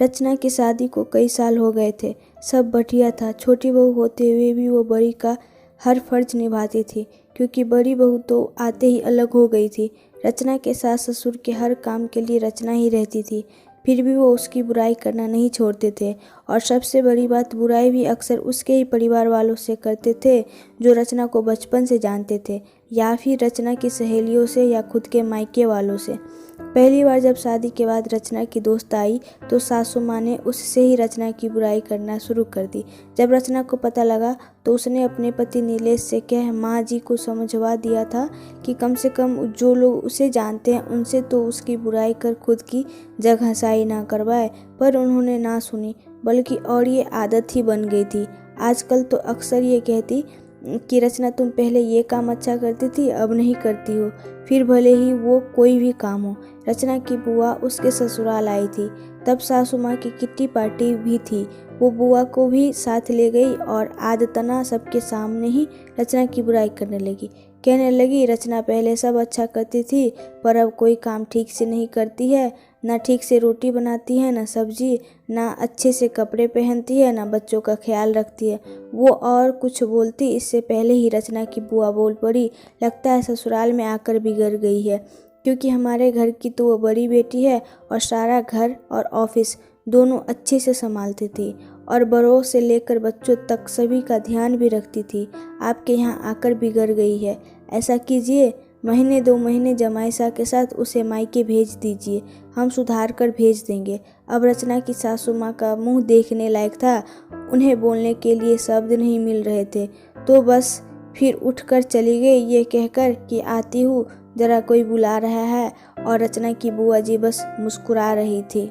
रचना की शादी को कई साल हो गए थे। सब बढ़िया था। छोटी बहू होते हुए भी वो बड़ी का हर फर्ज निभाती थी, क्योंकि बड़ी बहू तो आते ही अलग हो गई थी। रचना के सास ससुर के हर काम के लिए रचना ही रहती थी, फिर भी वो उसकी बुराई करना नहीं छोड़ते थे। और सबसे बड़ी बात, बुराई भी अक्सर उसके ही परिवार वालों से करते थे जो रचना को बचपन से जानते थे, या फिर रचना की सहेलियों से, या खुद के मायके वालों से। पहली बार जब शादी के बाद रचना की दोस्त आई तो सासू माँ ने उससे ही रचना की बुराई करना शुरू कर दी। जब रचना को पता लगा तो उसने अपने पति नीलेश से कह माँ जी को समझवा दिया था कि कम से कम जो लोग उसे जानते हैं उनसे तो उसकी बुराई कर खुद की जगहंसाई ना करवाए। पर उन्होंने ना सुनी, बल्कि और ये आदत ही बन गई थी। आजकल तो अक्सर ये कहती कि रचना तुम पहले ये काम अच्छा करती थी, अब नहीं करती हो, फिर भले ही वो कोई भी काम हो। रचना की बुआ उसके ससुराल आई थी, तब सासू माँ की किट्टी पार्टी भी थी। वो बुआ को भी साथ ले गई और आदतना सबके सामने ही रचना की बुराई करने लगी। कहने लगी रचना पहले सब अच्छा करती थी, पर अब कोई काम ठीक से नहीं करती है। ना ठीक से रोटी बनाती है, ना सब्जी, ना अच्छे से कपड़े पहनती है, ना बच्चों का ख्याल रखती है। वो और कुछ बोलती इससे पहले ही रचना की बुआ बोल पड़ी, लगता है ससुराल में आकर बिगड़ गई है, क्योंकि हमारे घर की तो वो बड़ी बेटी है और सारा घर और ऑफिस दोनों अच्छे से संभालती थी, और बड़ों से लेकर बच्चों तक सभी का ध्यान भी रखती थी। आपके यहाँ आकर बिगड़ गई है। ऐसा कीजिए, महीने 2 महीने जमाईसा के साथ उसे मायके भेज दीजिए, हम सुधार कर भेज देंगे। अब रचना की सासू माँ का मुंह देखने लायक था। उन्हें बोलने के लिए शब्द नहीं मिल रहे थे, तो बस फिर उठकर चली गई ये कहकर कि आती हूँ, जरा कोई बुला रहा है। और रचना की बुआ जी बस मुस्कुरा रही थी।